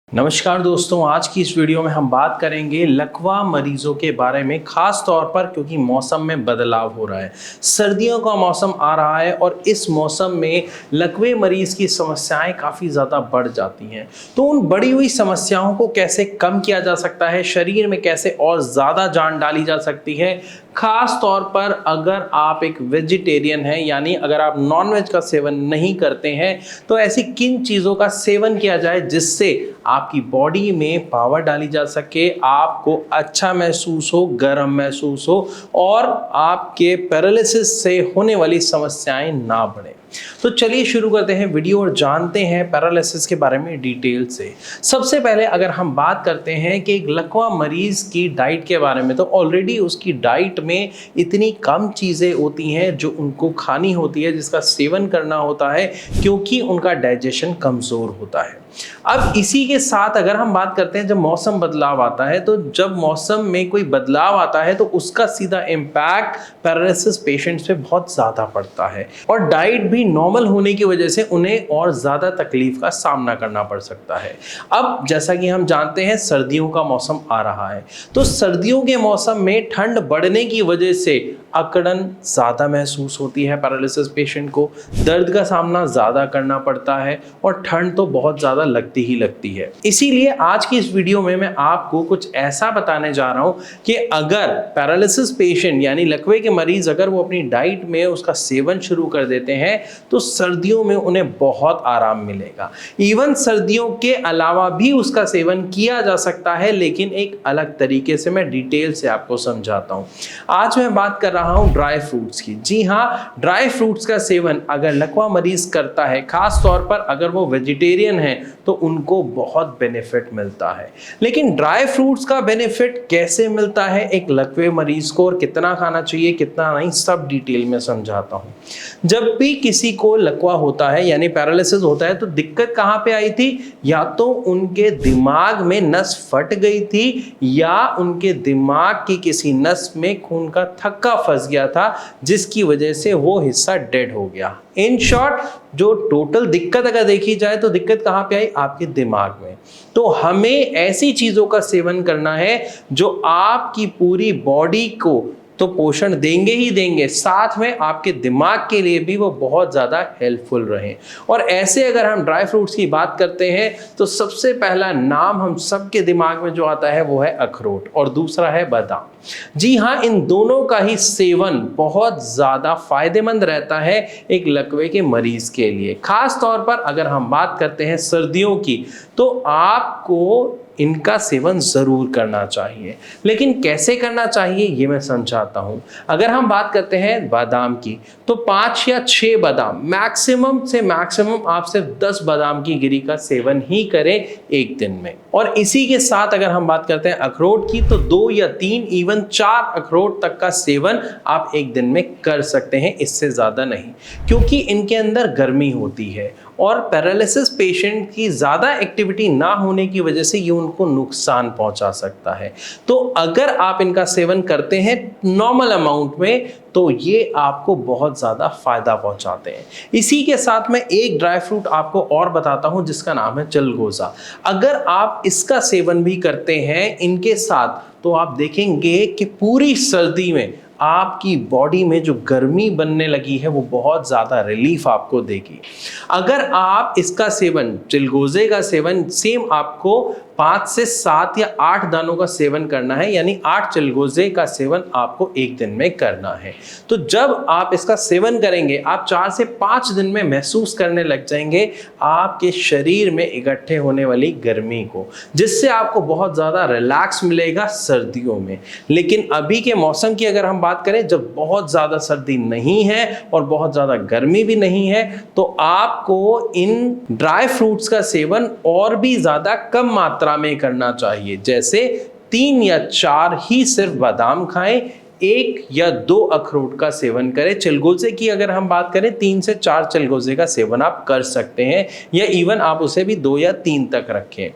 नमस्कार दोस्तों, आज की इस वीडियो में हम बात करेंगे लकवा मरीजों के बारे में, खास तौर पर क्योंकि मौसम में बदलाव हो रहा है। सर्दियों का मौसम आ रहा है और इस मौसम में लकवे मरीज की समस्याएं काफ़ी ज़्यादा बढ़ जाती हैं। तो उन बढ़ी हुई समस्याओं को कैसे कम किया जा सकता है, शरीर में कैसे और ज़्यादा जान डाली जा सकती है, खास तौर पर अगर आप एक वेजिटेरियन हैं, यानी अगर आप नॉनवेज का सेवन नहीं करते हैं, तो ऐसी किन चीज़ों का सेवन किया जाए जिससे आपकी बॉडी में पावर डाली जा सके, आपको अच्छा महसूस हो, गर्म महसूस हो और आपके पैरालिसिस से होने वाली समस्याएं ना बढ़े। तो चलिए शुरू करते हैं वीडियो और जानते हैं पैरालिसिस के बारे में डिटेल से। सबसे पहले अगर हम बात करते हैं कि एक लकवा मरीज की डाइट के बारे में, तो ऑलरेडी उसकी डाइट में इतनी कम चीज़ें होती हैं जो उनको खानी होती है, जिसका सेवन करना होता है, क्योंकि उनका डाइजेशन कमज़ोर होता है। अब इसी के साथ अगर हम बात करते हैं, जब मौसम बदलाव आता है, तो जब मौसम में कोई बदलाव आता है तो उसका सीधा इम्पैक्ट पैरालिसिस पेशेंट्स पे बहुत ज़्यादा पड़ता है और डाइट भी नॉर्मल होने की वजह से उन्हें और ज़्यादा तकलीफ का सामना करना पड़ सकता है। अब जैसा कि हम जानते हैं, सर्दियों का मौसम आ रहा है, तो सर्दियों के मौसम में ठंड बढ़ने की वजह से अकड़न ज़्यादा महसूस होती है पैरालिसिस पेशेंट को, दर्द का सामना ज़्यादा करना पड़ता है और ठंड तो बहुत ज़्यादा लगती ही लगती है। इसीलिए आज की इस वीडियो में मैं आपको कुछ ऐसा बताने जा रहा हूं कि अगर पैरालिसिस पेशेंट यानी लकवे के मरीज अगर वो अपनी डाइट में उसका सेवन शुरू कर देते हैं तो सर्दियों में उन्हें बहुत आराम मिलेगा। इवन सर्दियों के अलावा भी उसका सेवन किया जा सकता है, लेकिन एक अलग तरीके से। मैं डिटेल से आपको समझाता हूं। आज मैं बात कर रहा हूं ड्राई फ्रूट्स की। जी हाँ, ड्राई फ्रूट्स का सेवन अगर लकवा मरीज करता है, खास तौर पर अगर वो वेजिटेरियन है, तो उनको बहुत बेनिफिट मिलता है। लेकिन ड्राई फ्रूट्स का बेनिफिट कैसे मिलता है एक लकवे मरीज को और कितना खाना चाहिए कितना नहीं, सब डिटेल में समझाता हूं। जब भी किसी को लकवा होता है यानी पैरालिसिस होता है, तो दिक्कत कहां पे आई थी? या तो उनके दिमाग में नस फट गई थी या उनके दिमाग की किसी नस में खून का थक्का फंस गया था, जिसकी वजह से वो हिस्सा डेड हो गया। इन शॉर्ट, जो टोटल दिक्कत अगर देखी जाए तो दिक्कत कहां पे आई? आपके दिमाग में। तो हमें ऐसी चीजों का सेवन करना है जो आपकी पूरी बॉडी को तो पोषण देंगे ही देंगे, साथ में आपके दिमाग के लिए भी वो बहुत ज़्यादा हेल्पफुल रहें। और ऐसे अगर हम ड्राई फ्रूट्स की बात करते हैं तो सबसे पहला नाम हम सबके दिमाग में जो आता है वो है अखरोट और दूसरा है बादाम। जी हाँ, इन दोनों का ही सेवन बहुत ज़्यादा फायदेमंद रहता है एक लकवे के मरीज के लिए। खास तौर पर अगर हम बात करते हैं सर्दियों की, तो आपको इनका सेवन ज़रूर करना चाहिए। लेकिन कैसे करना चाहिए ये मैं समझाता हूँ। अगर हम बात करते हैं बादाम की, तो 5 या 6 बादाम, मैक्सिमम से मैक्सिमम आप सिर्फ 10 बादाम की गिरी का सेवन ही करें एक दिन में। और इसी के साथ अगर हम बात करते हैं अखरोट की, तो 2 या 3 इवन 4 अखरोट तक का सेवन आप एक दिन में कर सकते हैं, इससे ज़्यादा नहीं, क्योंकि इनके अंदर गर्मी होती है और पैरालिसिस पेशेंट की ज़्यादा एक्टिविटी ना होने की वजह से ये उनको नुकसान पहुंचा सकता है। तो अगर आप इनका सेवन करते हैं नॉर्मल अमाउंट में, तो ये आपको बहुत ज़्यादा फायदा पहुंचाते हैं। इसी के साथ मैं एक ड्राई फ्रूट आपको और बताता हूं जिसका नाम है चिलगोज़ा। अगर आप इसका सेवन भी करते हैं इनके साथ, तो आप देखेंगे कि पूरी सर्दी में आपकी बॉडी में जो गर्मी बनने लगी है वो बहुत ज़्यादा रिलीफ आपको देगी। अगर आप इसका सेवन, चिलगोज़े का सेवन, सेम आपको 5 से 7 या 8 दानों का सेवन करना है, यानी 8 चिलगोज़े का सेवन आपको एक दिन में करना है। तो जब आप इसका सेवन करेंगे, आप 4 से 5 दिन में महसूस करने लग जाएंगे आपके शरीर में इकट्ठे होने वाली गर्मी को, जिससे आपको बहुत ज़्यादा रिलैक्स मिलेगा सर्दियों में। लेकिन अभी के मौसम की अगर हम बात करें, जब बहुत ज़्यादा सर्दी नहीं है और बहुत ज़्यादा गर्मी भी नहीं है, तो आपको इन ड्राई फ्रूट्स का सेवन और भी ज़्यादा कम मात्रा में करना चाहिए। जैसे 3 या 4 ही सिर्फ बादाम खाएं, 1 या 2 अखरोट का सेवन करें। चिलगोज़े की अगर हम बात करें, 3 से 4 चिलगोज़े का सेवन आप कर सकते हैं, या इवन आप उसे भी 2 या 3 तक रखें।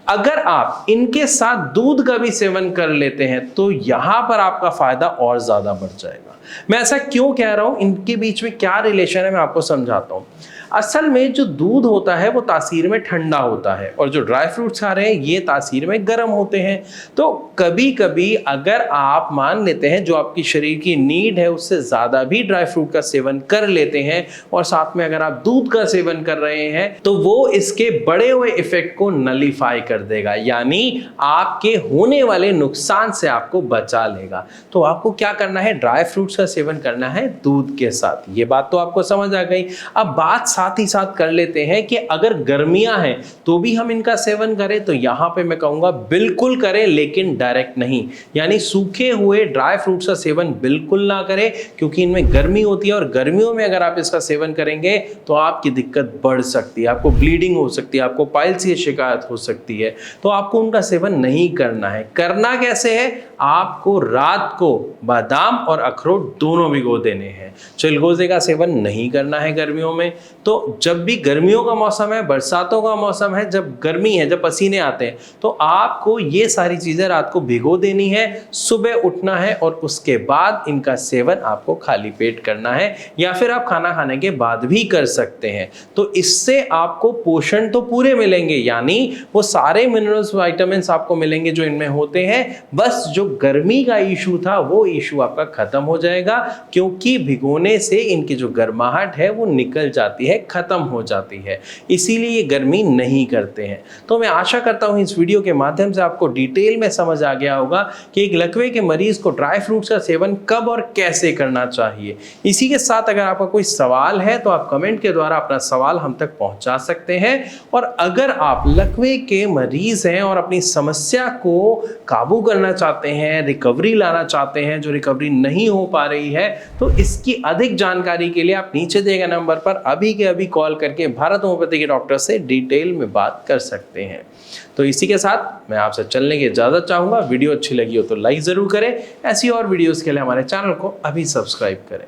अगर आप इनके साथ दूध का भी सेवन कर लेते हैं, तो यहाँ पर आपका फायदा और ज़्यादा बढ़ जाएगा। मैं ऐसा क्यों कह रहा हूँ, इनके बीच में क्या रिलेशन है, मैं आपको समझाता हूँ। असल में जो दूध होता है वो तासीर में ठंडा होता है और जो ड्राई फ्रूट्स खा रहे हैं ये तासीर में गर्म होते हैं। तो कभी कभी अगर आप मान लेते हैं जो आपकी शरीर की नीड है उससे ज़्यादा भी ड्राई फ्रूट का सेवन कर लेते हैं और साथ में अगर आप दूध का सेवन कर रहे हैं तो वो इसके बड़े हुए इफेक्ट को नलीफाई कर देगा, यानी आपके होने वाले नुकसान से आपको बचा लेगा। तो आपको क्या करना है, ड्राई फ्रूट्स का सेवन करना है दूध के साथ। ये बात तो आपको समझ आ गई। अब बात साथ ही साथ कर लेते हैं कि अगर गर्मियां हैं तो भी हम इनका सेवन करें, तो यहां पे मैं कहूंगा बिल्कुल करें, लेकिन डायरेक्ट नहीं, यानी सूखे हुए ड्राई फ्रूट्स का सेवन बिल्कुल ना करें, क्योंकि इनमें गर्मी होती है और गर्मियों में अगर आप इसका सेवन करेंगे तो आपकी दिक्कत बढ़ सकती है, आपको ब्लीडिंग हो सकती है, आपको पाइल्स की शिकायत हो सकती है। तो आपको उनका सेवन नहीं करना है। करना कैसे है, आपको रात को बादाम और अखरोट दोनों भिगो देने हैं। चिलगोजे का सेवन नहीं करना है गर्मियों में। तो जब भी गर्मियों का मौसम है, बरसातों का मौसम है, जब गर्मी है, जब पसीने आते हैं, तो आपको ये सारी चीज़ें रात को भिगो देनी है, सुबह उठना है और उसके बाद इनका सेवन आपको खाली पेट करना है, या फिर आप खाना खाने के बाद भी कर सकते हैं। तो इससे आपको पोषण तो पूरे मिलेंगे, यानी वो सारे मिनरल्स विटामिन्स आपको मिलेंगे जो इनमें होते हैं। बस जो गर्मी का इशू था वो इशू आपका खत्म हो जाएगा, क्योंकि भिगोने से इनकी जो गर्माहट है वो निकल जाती है, खत्म हो जाती है, इसीलिए ये गर्मी नहीं करते हैं। तो मैं आशा करता हूं इस वीडियो के माध्यम से आपको डिटेल में समझ आ गया होगा कि एक लकवे के मरीज को ड्राई फ्रूट्स का सेवन कब और कैसे करना चाहिए। इसी के साथ अगर आपका कोई सवाल है तो आप कमेंट के द्वारा अपना सवाल हम तक पहुंचा सकते हैं। और अगर आप लकवे के मरीज हैं और अपनी समस्या को काबू करना चाहते हैं, रिकवरी लाना चाहते हैं, जो रिकवरी नहीं हो पा रही है, तो इसकी अधिक जानकारी के लिए आप नीचे दिए गए नंबर पर अभी के अभी कॉल करके भारत होम्योपैथी के डॉक्टर से डिटेल में बात कर सकते हैं। तो इसी के साथ मैं आपसे चलने की इजाज़त चाहूँगा। वीडियो अच्छी लगी हो तो लाइक ज़रूर करें। ऐसी और वीडियोज़ के लिए हमारे चैनल को अभी सब्सक्राइब करें।